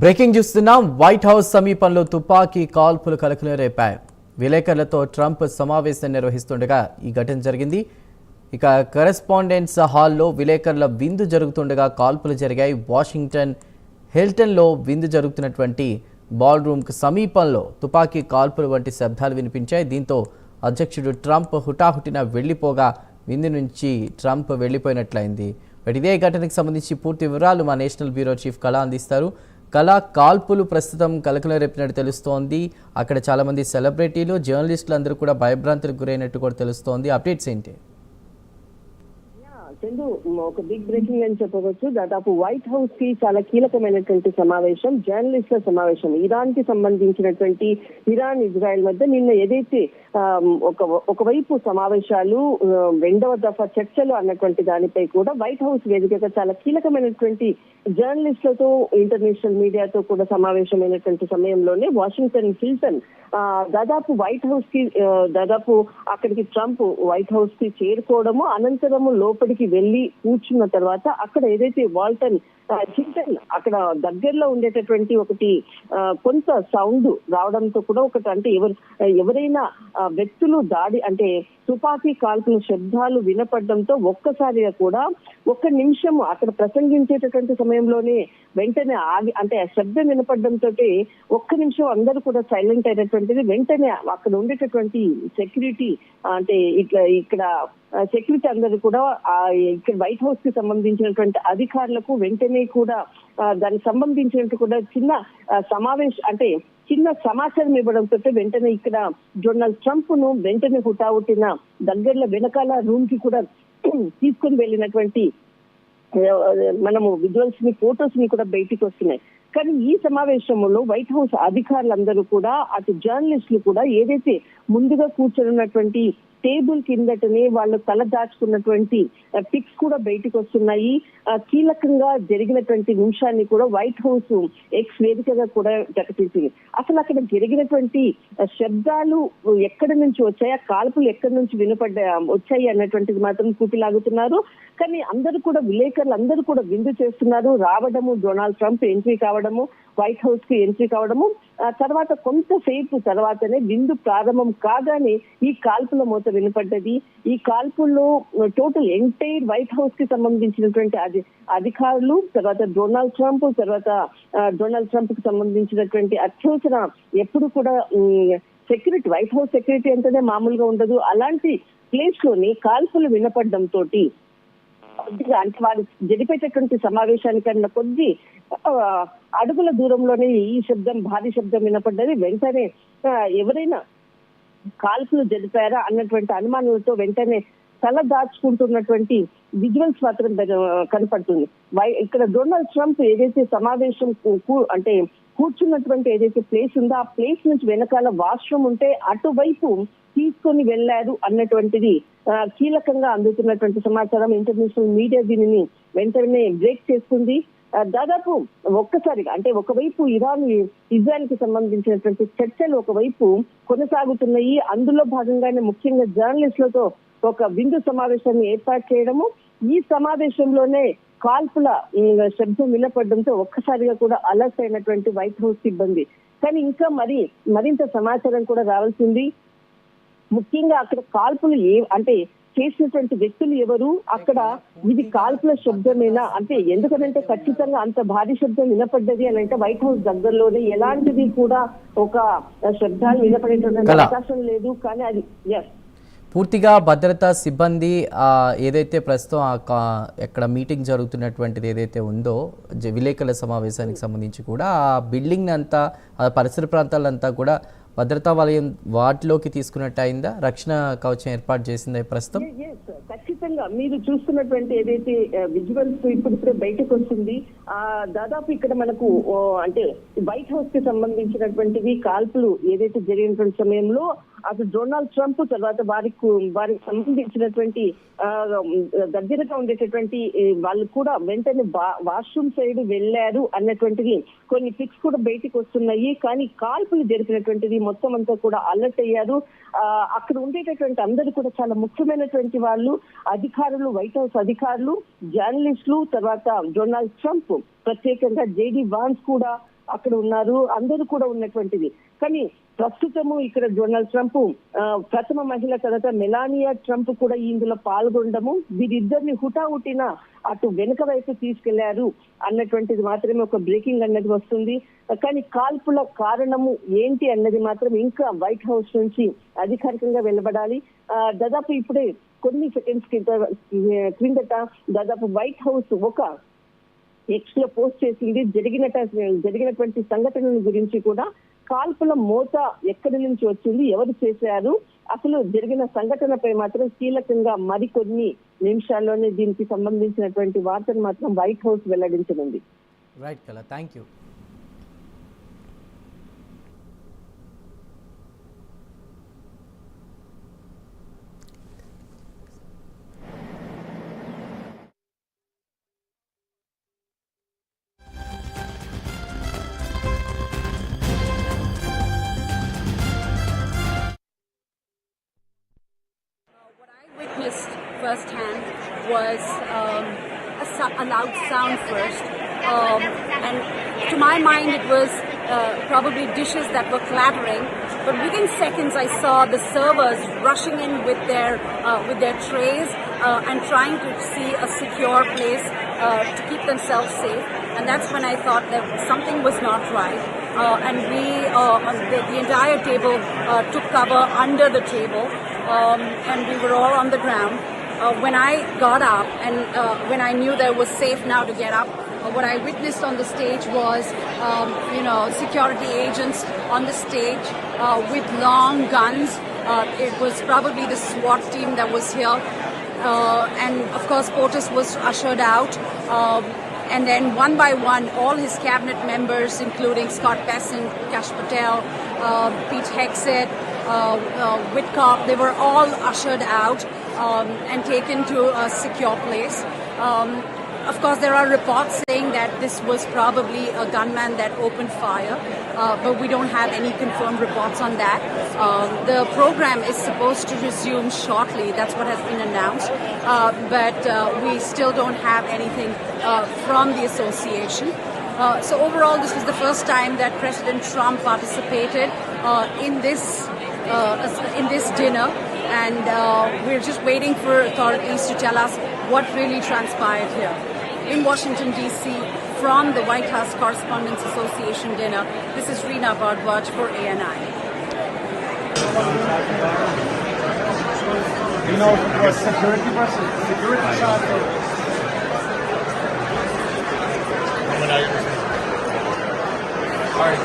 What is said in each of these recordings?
Breaking చూస్తున్నాం. White house సమీపంలో తుపాకీ కాల్పులు కలకలం రేపాయి. విలేకరులతో ట్రంప్ సమావేశం నిర్వహిస్తుండగా ఈ ఘటన జరిగింది. ఇక కరెస్పాండెన్స్ హాల్లో విలేకరుల విందు జరుగుతుండగా కాల్పులు జరిగాయి. వాషింగ్టన్ హిల్టన్లో విందు జరుగుతున్నటువంటి బాల్ రూమ్కు సమీపంలో తుపాకీ కాల్పులు వంటి శబ్దాలు వినిపించాయి. దీంతో అధ్యక్షుడు ట్రంప్ హుటాహుటిన వెళ్లిపోగా విందు నుంచి ట్రంప్ వెళ్లిపోయినట్లయింది. ఇదే ఘటనకు సంబంధించి పూర్తి వివరాలు మా నేషనల్ బ్యూరో చీఫ్ కళ అందిస్తారు. కళ, కాల్పులు ప్రస్తుతం కలకలం రేపినట్టు తెలుస్తోంది. అక్కడ చాలామంది సెలబ్రిటీలు, జర్నలిస్టులు అందరూ కూడా భయభ్రాంతులకు గురైనట్టు కూడా తెలుస్తోంది. అప్డేట్స్ ఏంటి? చందు, ఒక బిగ్ బ్రేకింగ్ అని చెప్పవచ్చు. దాదాపు వైట్ హౌస్ కి చాలా కీలకమైనటువంటి సమావేశం, జర్నలిస్టుల సమావేశం. ఇరాన్ కి సంబంధించినటువంటి ఇరాన్ ఇజ్రాయెల్ మధ్య నిన్న ఏదైతే ఒకవైపు సమావేశాలు, రెండవ దఫా చర్చలు అన్నటువంటి దానిపై కూడా వైట్ హౌస్ వేదికగా చాలా కీలకమైనటువంటి జర్నలిస్టులతో, ఇంటర్నేషనల్ మీడియాతో కూడా సమావేశమైనటువంటి సమయంలోనే వాషింగ్టన్ హిల్టన్ దాదాపు వైట్ హౌస్ కి అక్కడికి ట్రంప్ వైట్ హౌస్ కి చేరుకోవడము, అనంతరము లోపలికి వెళ్లి కూర్చున్న తర్వాత అక్కడ ఏదైతే వాల్టన్ హిల్టన్ అక్కడ దగ్గరలో ఉండేటటువంటి ఒకటి కొంత సౌండ్ రావడంతో కూడా ఒకటి అంటే ఎవరైనా వ్యక్తులు దాడి అంటే తుపాకీ కాల్పుల శబ్దాలు వినపడడంతో ఒక్కసారిగా కూడా ఒక్క నిమిషం అక్కడ ప్రసంగించేటటువంటి సమయంలోనే వెంటనే ఆగి, అంటే ఆ శబ్దం వినపడడంతో ఒక్క నిమిషం అందరూ కూడా సైలెంట్ అయినటువంటిది. వెంటనే అక్కడ ఉండేటటువంటి సెక్యూరిటీ అంటే ఇక్కడ సెక్యూరిటీ అందరూ కూడా ఇక్కడ వైట్ హౌస్ కి సంబంధించినటువంటి అధికారులకు వెంటనే కూడా దానికి సంబంధించినట్టు కూడా చిన్న సమావేశం అంటే చిన్న సమాచారం ఇవ్వడంతో వెంటనే ఇక్కడ డొనాల్డ్ ట్రంప్ ను వెంటనే హుటాహుటిన దగ్గరలో వెనకాల రూమ్ కి కూడా తీసుకొని వెళ్ళినటువంటి మనము విజువల్స్ ని, ఫోటోస్ ని కూడా బయటికి వస్తున్నాయి. కానీ ఈ సమావేశంలో వైట్ హౌస్ అధికారులందరూ కూడా, అటు జర్నలిస్టులు కూడా ఏదైతే ముందుగా కూర్చొనున్నటువంటి టేబుల్ కిందటనే వాళ్ళు తల దాచుకున్నటువంటి పిక్స్ కూడా బయటకు వస్తున్నాయి. కీలకంగా జరిగినటువంటి నిమిషాన్ని కూడా వైట్ హౌస్ ఎక్స్ వేదికగా కూడా ప్రకటించింది. అసలు అక్కడ జరిగినటువంటి శబ్దాలు ఎక్కడి నుంచి వచ్చాయా, కాల్పులు ఎక్కడి నుంచి వచ్చాయి అన్నటువంటిది మాత్రం కూపిలాగుతున్నారు. కానీ అందరూ కూడా విలేకరులు అందరూ కూడా విందు చేస్తున్నారు. రావడము, డొనాల్డ్ ట్రంప్ ఎంట్రీ కావడము, వైట్ హౌస్ కి ఎంట్రీ కావడము, తర్వాత కొంతసేపు తర్వాతనే విందు ప్రారంభం కాగానే ఈ కాల్పుల మోత వినపడ్డది. ఈ కాల్పుల్లో టోటల్ ఎంటైర్ వైట్ హౌస్ కి సంబంధించినటువంటి అధికారులు, తర్వాత డొనాల్డ్ ట్రంప్ కి సంబంధించినటువంటి అత్యవసర ఎప్పుడు కూడా సెక్యూరిటీ, వైట్ హౌస్ సెక్యూరిటీ అంటేనే మామూలుగా ఉండదు. అలాంటి ప్లేస్ లోని కాల్పులు వినపడడంతో అంటే వారు జరిపేటటువంటి సమావేశానికన్నా కొద్ది అడుగుల దూరంలోనే ఈ శబ్దం, భారీ శబ్దం వినపడ్డది. వెంటనే ఎవరైనా కాల్పులు జరిపారా అన్నటువంటి అనుమానాలతో వెంటనే తల దాచుకుంటున్నటువంటి విజువల్స్ మాత్రం కనపడుతుంది. ఇక్కడ డొనాల్డ్ ట్రంప్ ఏదైతే సమావేశం అంటే కూర్చున్నటువంటి ఏదైతే ప్లేస్ ఉందో ఆ ప్లేస్ నుంచి వెనకాల వాష్రూమ్ ఉంటే అటువైపు తీసుకొని వెళ్లారు అన్నటువంటిది కీలకంగా అందుతున్నటువంటి సమాచారం. ఇంటర్నేషనల్ మీడియా దీనిని వెంటనే బ్రేక్ చేస్తుంది. దాదాపు ఒక్కసారిగా అంటే ఒకవైపు ఇజ్రాయెల్ కి సంబంధించినటువంటి చర్చలు ఒకవైపు కొనసాగుతున్నాయి. అందులో భాగంగానే ముఖ్యంగా జర్నలిస్టులతో ఒక విందు సమావేశాన్ని ఏర్పాటు చేయడము, ఈ సమావేశంలోనే కాల్పుల శబ్దం వినపడడంతో ఒక్కసారిగా కూడా అలర్ట్ అయినటువంటి వైట్ హౌస్ సిబ్బంది. కానీ ఇంకా మరింత సమాచారం కూడా రావాల్సింది. ముఖ్యంగా అక్కడ కాల్పులు అంటే చేసినటువంటి వ్యక్తులు ఎవరు, అక్కడ ఇది కాల్పుల శబ్దమేనా అంటే, ఎందుకంటే ఖచ్చితంగా అంత భారీ శబ్దం వినపడ్డది అని అంటే వైట్ హౌస్ దగ్గరలోనే ఎలాంటిది కూడా ఒక శబ్దాలు వినపడేటువంటి అవకాశం లేదు. కానీ అది పూర్తిగా భద్రతా సిబ్బంది ఏదైతే ప్రస్తుతం ఎక్కడ మీటింగ్ జరుగుతున్నటువంటిది ఏదైతే ఉందో విలేకరుల సమావేశానికి సంబంధించి కూడా ఆ బిల్డింగ్ అంతా, ఆ పరిసర ప్రాంతాలంతా కూడా భద్రతా వలయం వాటిలోకి తీసుకున్నట్టు అయిందా? రక్షణ కవచం ఏర్పాటు చేసిందా ప్రస్తుతం? ఖచ్చితంగా మీరు చూస్తున్నటువంటి ఏదైతే విజువల్స్ ఇప్పుడిప్పుడే బయటకు వస్తుంది. దాదాపు ఇక్కడ మనకు అంటే వైట్ హౌస్ కి సంబంధించినటువంటివి కాల్పులు ఏదైతే జరిగినటువంటి సమయంలో అటు డొనాల్డ్ ట్రంప్ తర్వాత వారికి సంబంధించినటువంటి దగ్గరగా ఉండేటటువంటి వాళ్ళు కూడా వెంటనే వాష్రూమ్ సైడ్ వెళ్లారు అన్నటువంటిది కొన్ని పిక్స్ కూడా బయటకు వస్తున్నాయి. కానీ కాల్పులు జరిపినటువంటిది మొత్తం అంతా కూడా అలర్ట్ అయ్యారు. అక్కడ ఉండేటటువంటి అందరూ కూడా చాలా ముఖ్యమైనటువంటి వాళ్ళు, అధికారులు, వైట్ హౌస్ అధికారులు, జర్నలిస్టులు, తర్వాత డొనాల్డ్ ట్రంప్, ప్రత్యేకంగా జేడీ వాన్స్ కూడా అక్కడ ఉన్నారు, అందరూ కూడా ఉన్నటువంటిది. కానీ ప్రస్తుతము ఇక్కడ డొనాల్డ్ ట్రంప్ ప్రథమ మహిళ తర్వాత మెలానియా ట్రంప్ కూడా ఇందులో పాల్గొనడము, వీరిద్దరిని హుటాహుటిన అటు వెనుక వైపు తీసుకెళ్లారు అన్నటువంటిది మాత్రమే ఒక బ్రేకింగ్ అన్నది వస్తుంది. కానీ కాల్పుల కారణము ఏంటి అన్నది మాత్రం ఇంకా వైట్ హౌస్ నుంచి అధికారికంగా వెలువడాలి. దాదాపు ఇప్పుడే కొన్ని సెకండ్స్ క్రిందట దాదాపు వైట్ హౌస్ ఒక ఎక్స్ లో పోస్ట్ చేసింది. జరిగినటువంటి సంఘటనల గురించి కూడా, కాల్పుల మోత ఎక్కడి నుంచి వచ్చింది, ఎవరు చేశారు, అసలు జరిగిన సంఘటనపై మాత్రం కీలకంగా మరికొన్ని నిమిషాల్లోనే దీనికి సంబంధించినటువంటి వార్తను మాత్రం వైట్ హౌస్ వెల్లడించనుంది. రైట్ కళ, thank you. Witnessed firsthand was a loud sound first, and to my mind it was probably dishes that were clattering. But within seconds, I saw the servers rushing in with their trays and trying to see a secure place to keep themselves safe. And that's when I thought that something was not right. And the entire table took cover under the table. And we were all on the ground. When I got up and when I knew that it was safe now to get up, what I witnessed on the stage was, security agents on the stage with long guns. It was probably the SWAT team that was here. And of course, POTUS was ushered out. And then one by one, all his cabinet members, including Scott Bessent, Kash Patel, Pete Hegseth, Whitcock, they were all ushered out and taken to a secure place. Of course, there are reports saying that this was probably a gunman that opened fire, but we don't have any confirmed reports on that. The program is supposed to resume shortly. That's what has been announced, but we still don't have anything from the association. So overall, this was the first time that President Trump participated in this dinner, and we're just waiting for authorities to tell us what really transpired here. In Washington, D.C., from the White House Correspondents Association dinner, this is Reena Bhardwaj for ANI. You know, security person, security shot. All right.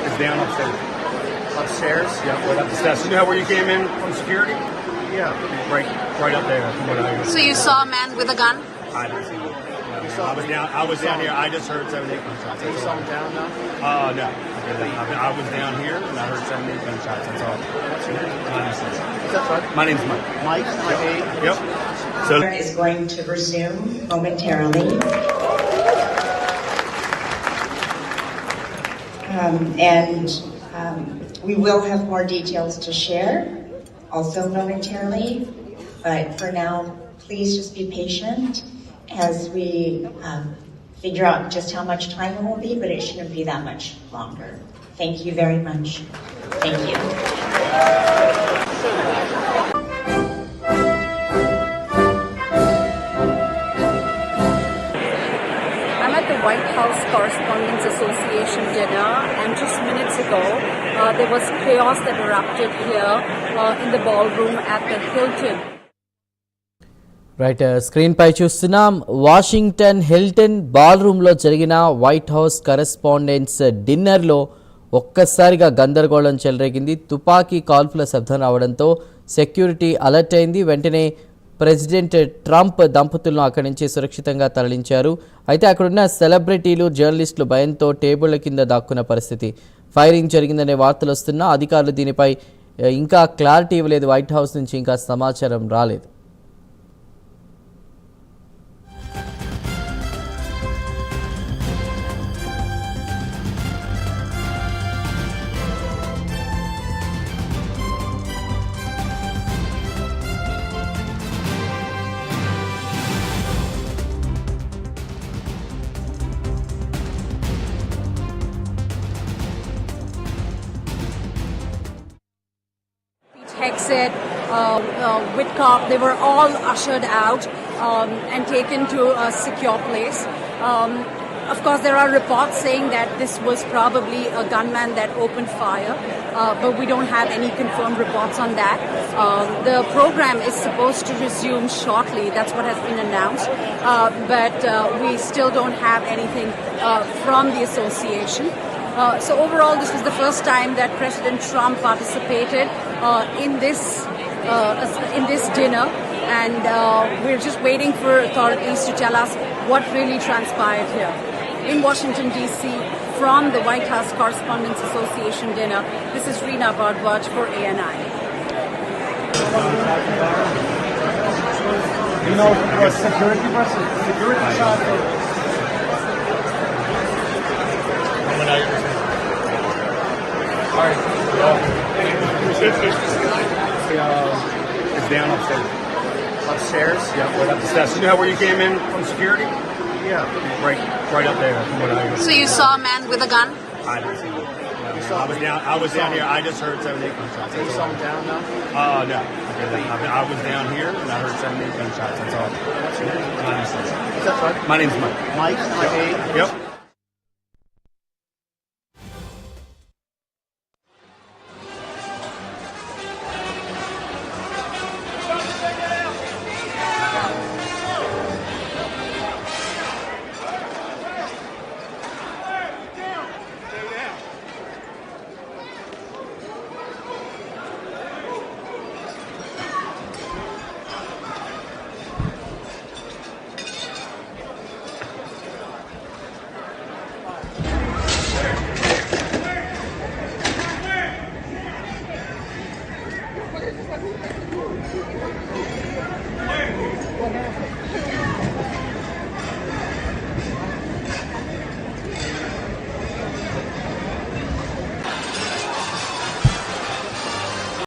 It's down upstairs. Upstairs? Yeah, right up the steps. You know where you came in from security? Yeah. Right up there. From what I So you saw a man with a gun? I didn't see it. I was down here. I just heard 7, 8 gunshots. You saw him down now? No. I was down here and I heard 7, 8 gunshots. That's all. What's your name? Honestly. Is that right? My name's Mike. Mike? Yep. So Is going to resume momentarily. We will have more details to share also momentarily, but for now, please just be patient as we figure out just how much time it will be, but it shouldn't be that much longer. Thank you very much. Thank you. White House Correspondents Association dinner, and just minutes ago there was chaos that erupted here in the ballroom at the Hilton. Right, screen పై చూస్తున్నాం. Washington Hilton ball రూమ్లో జరిగిన white house correspondents డిన్నర్లో ఒక్కసారిగా గందరగోళం చెలరేగింది. తుపాకీ కాల్పుల శబ్దం రావడంతో సెక్యూరిటీ అలర్ట్ అయింది. వెంటనే ప్రెసిడెంట్ ట్రంప్ దంపతులను అక్కడి నుంచి సురక్షితంగా తరలించారు. అయితే అక్కడున్న సెలబ్రిటీలు, జర్నలిస్టులు భయంతో టేబుళ్ల కింద దాక్కున్న పరిస్థితి. ఫైరింగ్ జరిగిందనే వార్తలు వస్తున్నా అధికారులు దీనిపై ఇంకా క్లారిటీ ఇవ్వలేదు. వైట్ హౌస్ నుంచి ఇంకా సమాచారం రాలేదు. exit, Whitcock, they were all ushered out and taken to a secure place. Of course, there are reports saying that this was probably a gunman that opened fire, but we don't have any confirmed reports on that. The program is supposed to resume shortly. That's what has been announced, but we still don't have anything from the association. So overall, this was the first time that President Trump participated in this dinner, and we're just waiting for authorities to tell us what really transpired here. In Washington, D.C., from the White House Correspondents Association dinner, this is Reena Bhardwaj for ANI. You know what security shot? All right. It's down upstairs. Upstairs? Yeah, right up the steps. You know where you came in from security? Yeah. Right up there. From what I So you saw a man with a gun? I didn't see it. I was down here. I just heard 7, 8 gunshots. You saw him down now? No. I was down here and I heard 7, 8 gunshots. That's all. What's your name? My name's Mike. Mike, Mike. Yep.